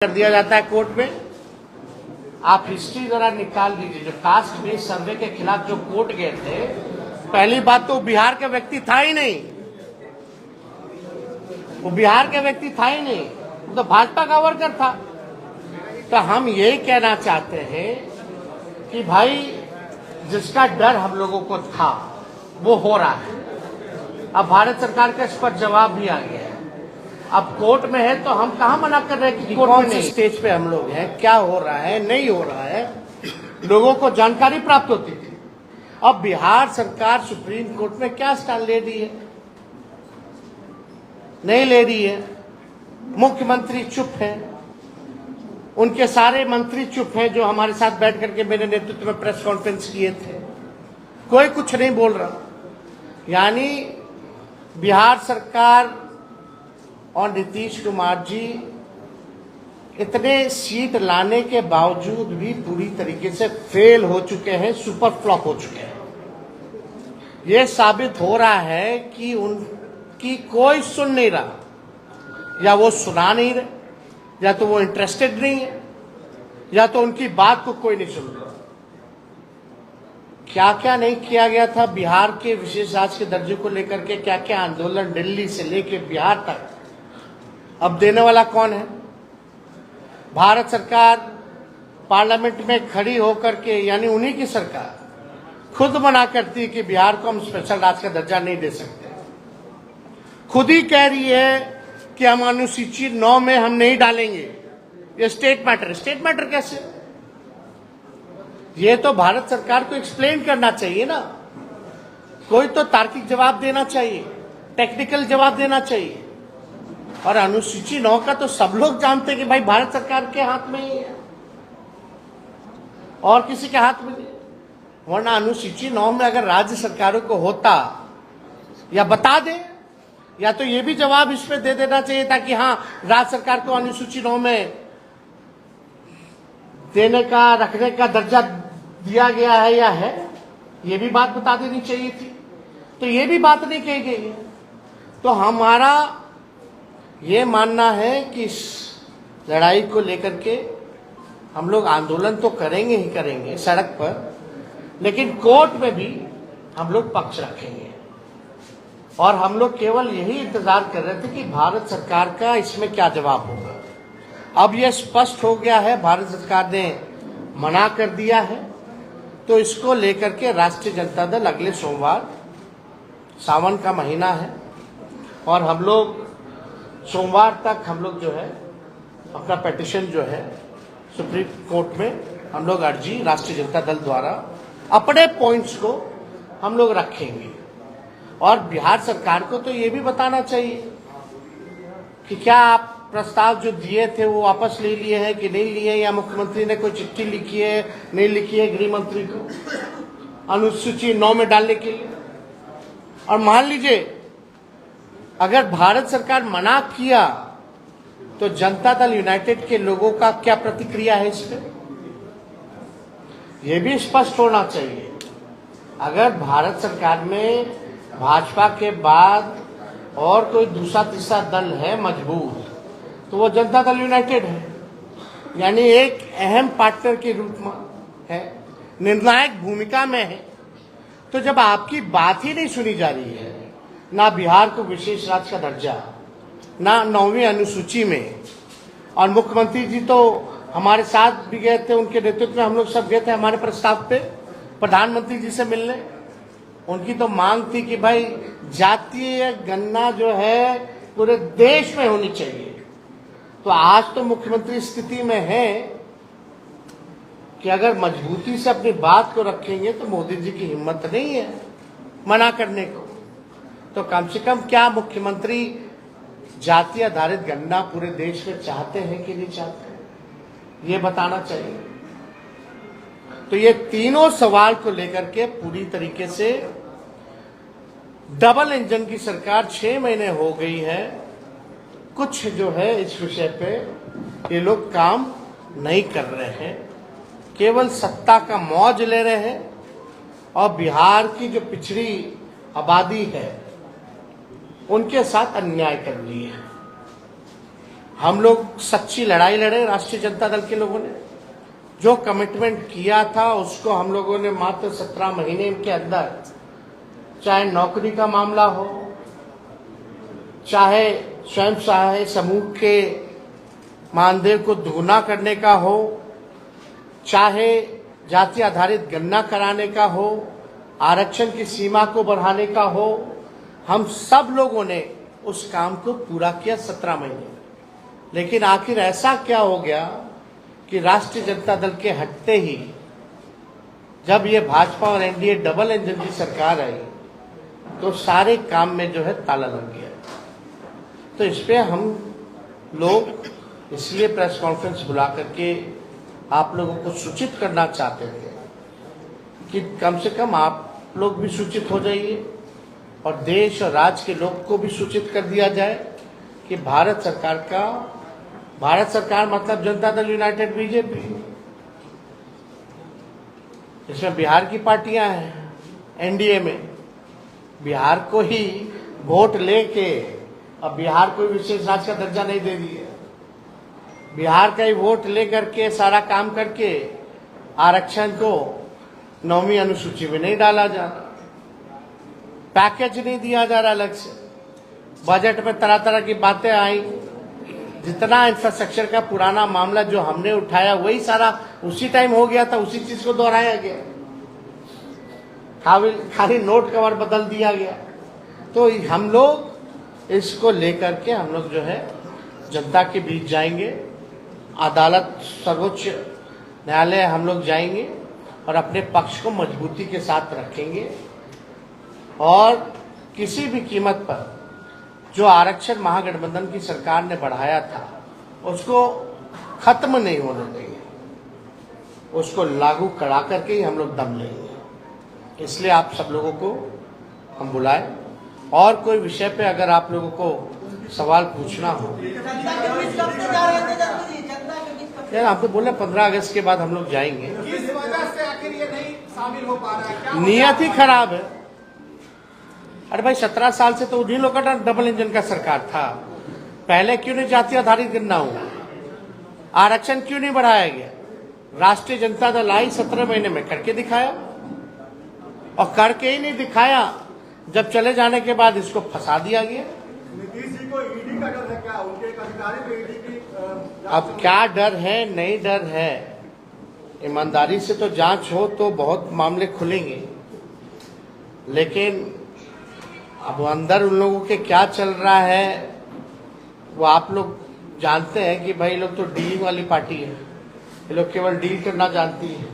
कर दिया जाता है कोर्ट में। आप हिस्ट्री जरा निकाल लीजिए, जो कास्ट बेस्ड सर्वे के खिलाफ जो कोर्ट गए थे, पहली बात तो बिहार का व्यक्ति था ही नहीं, वो बिहार का व्यक्ति था ही नहीं, वो तो भाजपा का वर्कर था। तो हम यही कहना चाहते हैं कि भाई जिसका डर हम लोगों को था वो हो रहा है। अब भारत सरकार का इस पर जवाब भी आ गया है। अब कोर्ट में है तो हम कहाँ मना कर रहे हैं कि कोर्ट में नहीं। स्टेज पे हम लोग हैं, क्या हो रहा है नहीं हो रहा है लोगों को जानकारी प्राप्त होती थी। अब बिहार सरकार सुप्रीम कोर्ट में क्या स्टैंड ले रही है? नहीं ले रही है। मुख्यमंत्री चुप है, उनके सारे मंत्री चुप हैं जो हमारे साथ बैठ करके मेरे नेतृत्व में प्रेस कॉन्फ्रेंस किए थे, कोई कुछ नहीं बोल रहा। यानी बिहार सरकार और नीतीश कुमार जी इतने सीट लाने के बावजूद भी पूरी तरीके से फेल हो चुके हैं, सुपर फ्लॉप हो चुके हैं। ये साबित हो रहा है कि उनकी कोई सुन नहीं रहा, या वो सुना नहीं रहे, या तो वो इंटरेस्टेड नहीं है, या तो उनकी बात को कोई नहीं सुन रहा। क्या क्या नहीं किया गया था बिहार के विशेष राज्य के दर्जे को लेकर के, क्या क्या आंदोलन दिल्ली से लेकर बिहार तक। अब देने वाला कौन है? भारत सरकार पार्लियामेंट में खड़ी होकर के, यानी उन्हीं की सरकार खुद मना करती है कि बिहार को हम स्पेशल राज्य का दर्जा नहीं दे सकते। खुद ही कह रही है कि हम अनुसूची 9 में हम नहीं डालेंगे, ये स्टेट मैटर कैसे? ये तो भारत सरकार को एक्सप्लेन करना चाहिए ना, कोई तो तार्किक जवाब देना चाहिए, टेक्निकल जवाब देना चाहिए। और अनुसूची 9 का तो सब लोग जानते हैं कि भाई भारत सरकार के हाथ में ही है और किसी के हाथ में नहीं। वरना अनुसूची 9 में अगर राज्य सरकारों को होता, या बता दे, या तो ये भी जवाब इस पे दे देना चाहिए था कि हाँ राज्य सरकार को अनुसूची 9 में देने का, रखने का दर्जा दिया गया है या है, ये भी बात बता देनी चाहिए थी। तो ये भी बात नहीं कही गई है। तो हमारा ये मानना है कि इस लड़ाई को लेकर के हम लोग आंदोलन तो करेंगे ही करेंगे सड़क पर, लेकिन कोर्ट में भी हम लोग पक्ष रखेंगे। और हम लोग केवल यही इंतजार कर रहे थे कि भारत सरकार का इसमें क्या जवाब होगा। अब यह स्पष्ट हो गया है, भारत सरकार ने मना कर दिया है, तो इसको लेकर के राष्ट्रीय जनता दल अगले सोमवार, सावन का महीना है, और हम लोग सोमवार तक हम लोग जो है अपना पिटीशन जो है सुप्रीम कोर्ट में हम लोग अर्जी राष्ट्रीय जनता दल द्वारा अपने पॉइंट्स को हम लोग रखेंगे। और बिहार सरकार को तो ये भी बताना चाहिए कि क्या आप प्रस्ताव जो दिए थे वो वापस ले लिए हैं कि नहीं लिए, या मुख्यमंत्री ने कोई चिट्ठी लिखी है नहीं लिखी है गृह मंत्री को अनुसूची 9 में डालने के लिए। और मान लीजिए अगर भारत सरकार मना किया तो जनता दल यूनाइटेड के लोगों का क्या प्रतिक्रिया है इस पे, ये भी स्पष्ट होना चाहिए। अगर भारत सरकार में भाजपा के बाद और कोई दूसरा तीसरा दल है मजबूत, तो वो जनता दल यूनाइटेड है, यानी एक अहम पार्टनर के रूप में है, निर्णायक भूमिका में है। तो जब आपकी बात ही नहीं सुनी जा रही है, ना बिहार को विशेष राज्य का दर्जा, ना 9वीं अनुसूची में, और मुख्यमंत्री जी तो हमारे साथ भी गए थे, उनके नेतृत्व में हम लोग सब गए थे हमारे प्रस्ताव पे प्रधानमंत्री जी से मिलने। उनकी तो मांग थी कि भाई जातीय गणना जो है पूरे देश में होनी चाहिए। तो आज तो मुख्यमंत्री स्थिति में है कि अगर मजबूती से अपनी बात को रखेंगे तो मोदी जी की हिम्मत नहीं है मना करने को। तो कम से कम क्या मुख्यमंत्री जाति आधारित गणना पूरे देश में चाहते हैं कि नहीं चाहते, ये बताना चाहिए। तो ये तीनों सवाल को लेकर के पूरी तरीके से डबल इंजन की सरकार 6 महीने हो गई है, कुछ जो है इस विषय पे ये लोग काम नहीं कर रहे हैं, केवल सत्ता का मौज ले रहे हैं। और बिहार की जो पिछड़ी आबादी है उनके साथ अन्याय कर रही है। हम लोग सच्ची लड़ाई लड़े, राष्ट्रीय जनता दल के लोगों ने जो कमिटमेंट किया था उसको हम लोगों ने मात्र 17 महीने के अंदर, चाहे नौकरी का मामला हो, चाहे स्वयं सहायता समूह के मानदेय को दुगुना करने का हो, चाहे जाति आधारित गणना कराने का हो, आरक्षण की सीमा को बढ़ाने का हो, हम सब लोगों ने उस काम को पूरा किया 17 महीने। लेकिन आखिर ऐसा क्या हो गया कि राष्ट्रीय जनता दल के हटते ही जब ये भाजपा और एनडीए डबल इंजन की सरकार आई तो सारे काम में जो है ताला लग गया। तो इस पे हम लोग इसलिए प्रेस कॉन्फ्रेंस बुला करके आप लोगों को सूचित करना चाहते थे कि कम से कम आप लोग भी सूचित हो जाइए और देश और राज्य के लोग को भी सूचित कर दिया जाए कि भारत सरकार मतलब जनता दल यूनाइटेड बीजेपी, इसमें बिहार की पार्टियां हैं एनडीए में, बिहार को ही वोट लेके अब बिहार को विशेष राज्य का दर्जा नहीं दे दिया, बिहार का ही वोट लेकर के सारा काम करके आरक्षण को 9वीं अनुसूची में नहीं डाला जा रहा, पैकेज नहीं दिया जा रहा अलग से, बजट में तरह तरह की बातें आई, जितना इंफ्रास्ट्रक्चर का पुराना मामला जो हमने उठाया वही सारा उसी टाइम हो गया था, उसी चीज को दोहराया गया, खाली नोट कवर बदल दिया गया। तो हम लोग इसको लेकर के हम लोग जो है जनता के बीच जाएंगे, अदालत सर्वोच्च न्यायालय हम लोग जाएंगे और अपने पक्ष को मजबूती के साथ रखेंगे और किसी भी कीमत पर जो आरक्षण महागठबंधन की सरकार ने बढ़ाया था उसको खत्म नहीं होने देंगे, उसको लागू करा करके ही हम लोग दम लेंगे। इसलिए आप सब लोगों को हम बुलाए और कोई विषय पे अगर आप लोगों को सवाल पूछना हो, यार आप तो बोले 15 अगस्त के बाद हम लोग जाएंगे। किस वजह से आखिर ये नहीं शामिल हो पा रहा है? क्या नियत ही खराब है। अरे भाई 17 साल से तो उन्हीं लोगों का डबल इंजन का सरकार था, पहले क्यों नहीं जाति आधारित गणना हुआ, आरक्षण क्यों नहीं बढ़ाया गया? राष्ट्रीय जनता दल आई 17 महीने में करके दिखाया और करके ही नहीं दिखाया, जब चले जाने के बाद इसको फंसा दिया गया। नीतीश जी को ईडी का डर है क्या? उनके एक अधिकारी को ईडी की अब क्या डर है, नहीं डर है, ईमानदारी से तो जांच हो तो बहुत मामले खुलेंगे, लेकिन अब अंदर उन लोगों के क्या चल रहा है वो आप लोग जानते हैं कि भाई लोग तो डीलिंग वाली पार्टी है, ये लोग केवल डील करना जानती है,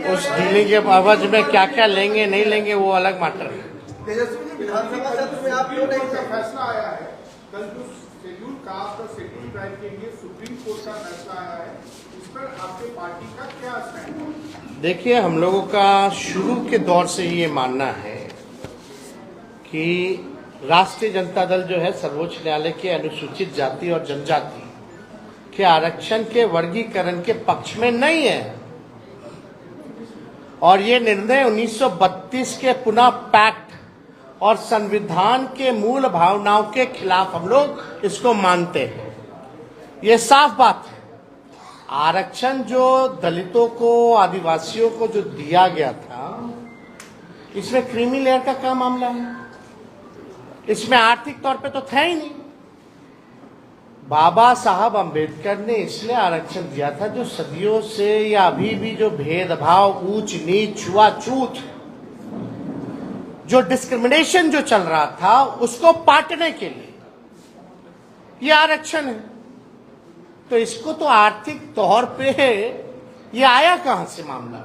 उस डीलिंग के अवज में क्या क्या लेंगे नहीं लेंगे वो अलग मैटर है। तेजस्वी जी, विधानसभा सत्र में आप क्यों नहीं? फैसला आया है कल जो शेड्यूल कास्ट और शेड्यूल ट्राइब के लिए सुप्रीम कोर्ट का फैसला आया है, इस पर आपकी पार्टी का क्या स्टैंड है? देखिए, हम लोगों का शुरू के दौर से ही ये मानना है कि राष्ट्रीय जनता दल जो है सर्वोच्च न्यायालय के अनुसूचित जाति और जनजाति के आरक्षण के वर्गीकरण के पक्ष में नहीं है और ये निर्णय 1932 के पुनः पैक्ट और संविधान के मूल भावनाओं के खिलाफ हम लोग इसको मानते हैं। ये साफ बात है। आरक्षण जो दलितों को, आदिवासियों को जो दिया गया था, इसमें क्रीमी लेयर का क्या मामला है? इसमें आर्थिक तौर पे तो था ही नहीं। बाबा साहब अंबेडकर ने इसलिए आरक्षण दिया था जो सदियों से या अभी भी जो भेदभाव, ऊंच नीच, छुआछूत, जो डिस्क्रिमिनेशन जो चल रहा था उसको पाटने के लिए ये आरक्षण है। तो इसको तो आर्थिक तौर पे ये आया कहां से मामला?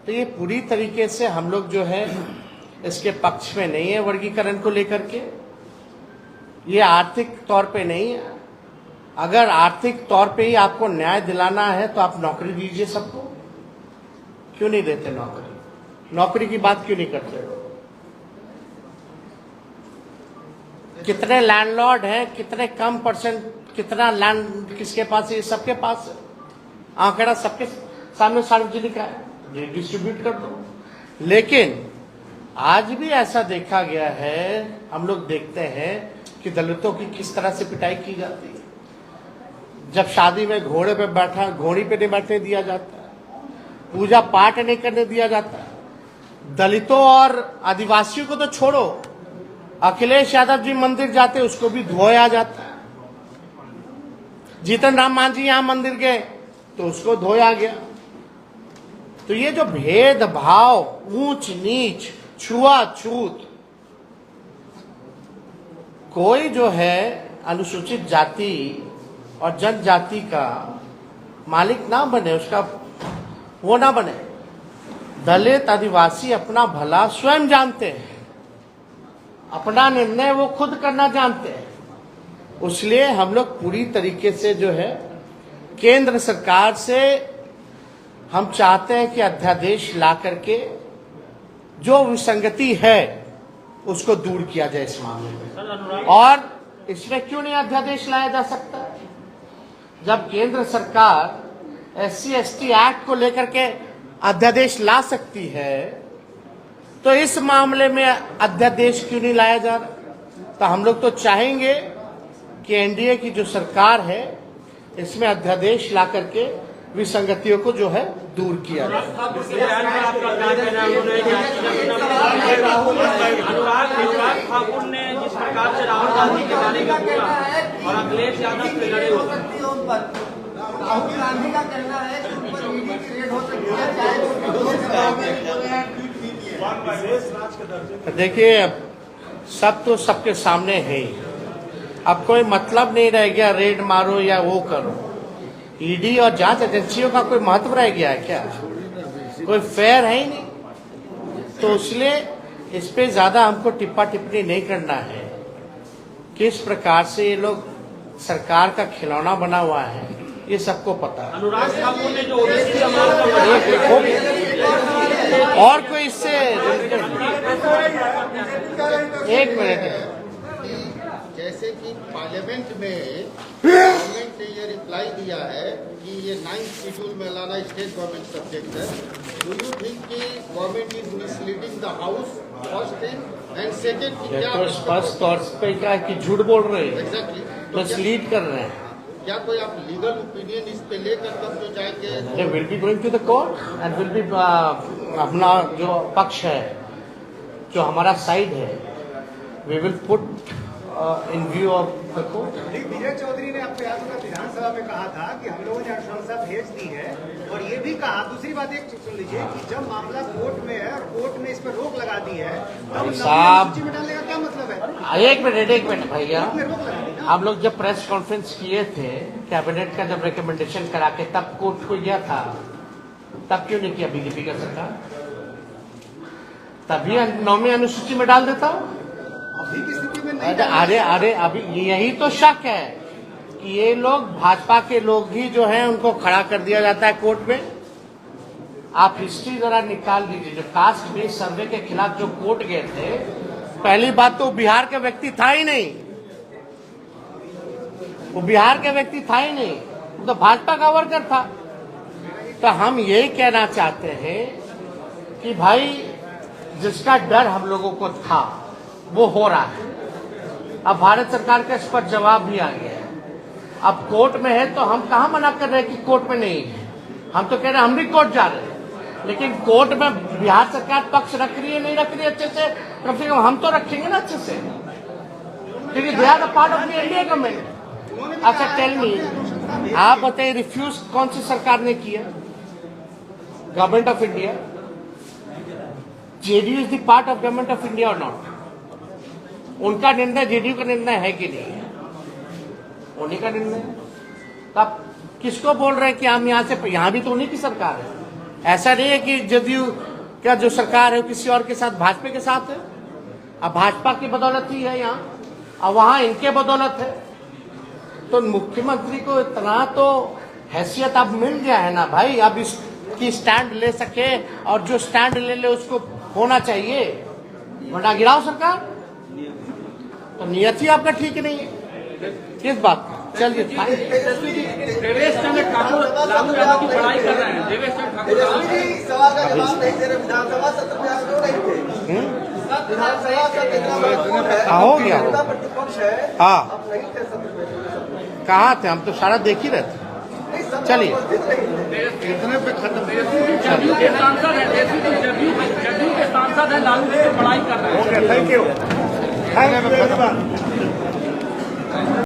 तो ये पूरी तरीके से हम लोग जो है इसके पक्ष में नहीं है। वर्गीकरण को लेकर के ये आर्थिक तौर पे नहीं है। अगर आर्थिक तौर पे ही आपको न्याय दिलाना है तो आप नौकरी दीजिए सबको। क्यों नहीं देते नौकरी? नौकरी की बात क्यों नहीं करते? कितने लैंडलॉर्ड हैं, कितने कम परसेंट, कितना लैंड किसके पास है? ये सबके पास है। आंकड़ा सबके सामने सार्वजनिक है, डिस्ट्रीब्यूट कर दो। लेकिन आज भी ऐसा देखा गया है, हम लोग देखते हैं कि दलितों की किस तरह से पिटाई की जाती है। जब शादी में घोड़ी पे नहीं बैठने दिया जाता, पूजा पाठ नहीं करने दिया जाता, दलितों और आदिवासियों को तो छोड़ो, अखिलेश यादव जी मंदिर जाते उसको भी धोया जाता है। जीतन राम मांझी यहां मंदिर गए तो उसको धोया गया। तो ये जो भेदभाव, ऊंच नीच, छुआछूत, कोई जो है अनुसूचित जाति और जनजाति का मालिक ना बने, उसका वो ना बने। दलित आदिवासी अपना भला स्वयं जानते हैं, अपना निर्णय वो खुद करना जानते हैं। इसलिए हम लोग पूरी तरीके से जो है केंद्र सरकार से हम चाहते हैं कि अध्यादेश ला करके जो विसंगति है उसको दूर किया जाए इस मामले में। और इसमें क्यों नहीं अध्यादेश लाया जा सकता? जब केंद्र सरकार SC/ST एक्ट को लेकर के अध्यादेश ला सकती है तो इस मामले में अध्यादेश क्यों नहीं लाया जा रहा? तो हम लोग तो चाहेंगे कि एनडीए की जो सरकार है इसमें अध्यादेश ला करके विसंगतियों को जो है दूर किया जाए। अनुराग ठाकुर ने जिस प्रकार से राहुल गांधी के बारे में बोला और अखिलेश यादव से लड़े हुए, राहुल गांधी का कहना है कि उन पर ईडी की रेड हो सकती है। देखिए, सब तो सबके सामने है ही। अब कोई मतलब नहीं रह गया रेड मारो या वो करो। ईडी और जांच एजेंसियों का कोई महत्व रह गया है क्या? कोई फेयर है ही नहीं। तो इसलिए इस पे ज्यादा हमको टिप्पा टिप्पणी नहीं करना है। किस प्रकार से ये लोग सरकार का खिलौना बना हुआ है ये सबको पता है। अनुराग ठाकुर ने जो ओबीसी समाज और कोई इससे एक मिनट, जैसे कि पार्लियामेंट में गवर्नमेंट ने ये रिप्लाई दिया है कि ये 9th शेड्यूल में लाना स्टेट गवर्नमेंट सब्जेक्ट है। डू यू थिंक कि government is misleading the house? First thing and second कि क्या तो स्पष्ट तौर पे क्या कि झूठ बोल रहे हैं, एग्जैक्टली मिसलीड कर रहे हैं। क्या कोई आप लीगल ओपिनियन इस पे लेकर तब तो जाएंगे? Will be going to the court and will be अपना जो पक्ष है, जो हमारा साइड है, we will put in view of the court. Vijay Chaudhary ने आपको याद होगा विधानसभा में कहा था कि हम लोगों ने अनुशंसा भेज दी है, और ये भी कहा, दूसरी बात एक सुन लीजिए कि जब मामला कोर्ट में है और कोर्ट ने इस पर रोक लगा दी है तब साहब सूची में डालने का क्या मतलब है? एक मिनट भैया, आप लोग जब प्रेस कॉन्फ्रेंस किए थे कैबिनेट का, जब रिकमेंडेशन करा के तब कोर्ट को गया था, तब क्यों नहीं किया बीजेपी का सरकार? तभी 9वीं अनुसूची में डाल देता। अभी की स्थिति में नहीं अरे अभी यही तो शक है कि ये लोग भाजपा के लोग ही जो हैं उनको खड़ा कर दिया जाता है कोर्ट में। आप हिस्ट्री जरा निकाल लीजिए, जो कास्ट बेस्ड सर्वे के खिलाफ जो कोर्ट गए थे, पहली बात तो बिहार का व्यक्ति था ही नहीं, वो बिहार का व्यक्ति था ही नहीं, वो तो भाजपा का वर्कर था। तो हम यही कहना चाहते हैं कि भाई जिसका डर हम लोगों को था वो हो रहा है। अब भारत सरकार का इस पर जवाब भी आ गया है। अब कोर्ट में है तो हम कहाँ मना कर रहे हैं कि कोर्ट में नहीं है, हम तो कह रहे हैं हम भी कोर्ट जा रहे हैं, लेकिन कोर्ट में बिहार सरकार पक्ष रख रही है नहीं रख रही है अच्छे से, कम से कम हम तो रखेंगे ना अच्छे से, क्योंकि they are the part of the India government. अच्छा टेल मी, आप बताइए रिफ्यूज कौन सी सरकार ने किया? Government of India. JDU is the part of government of India और नॉट? उनका निर्णय जेडीयू का निर्णय है कि नहीं है? उन्हीं का निर्णय। तो आप किसको बोल रहे हैं कि हम यहाँ से, यहाँ भी तो उन्हीं की सरकार है। ऐसा नहीं है कि जेडीयू का जो सरकार है किसी और के साथ, भाजपा के साथ है। अब भाजपा की बदौलत ही है यहाँ, और वहां इनके बदौलत है। तो मुख्यमंत्री को इतना तो हैसियत अब मिल गया है ना भाई, अब इसकी स्टैंड ले सके, और जो स्टैंड ले उसको होना चाहिए, वरना गिराओ सरकार। तो नियत ही आपका ठीक नहीं है किस बात का? चलिए प्रदेश में ठाकुर लालू यादव की बड़ाई कर रहे हैं। देवेश ठाकुर सवाल का जवाब नहीं दे रहे। विधानसभा सत्र में आप क्यों नहीं थे? विधानसभा सत्र इतना महत्वपूर्ण है, हो गया जनता प्रतिपक्ष है, हाँ। आप नहीं थे सत्र में। कहाँ थे हम? तो सारा देख ही रहे थे। नहीं, सत्र में चलिए। उपस्थित नहीं थे। इतने पे खत्म जदयू के सांसद हैं, जदयू के सांसद हैं, लालू जी की बड़ाई कर रहे हैं। Thank you.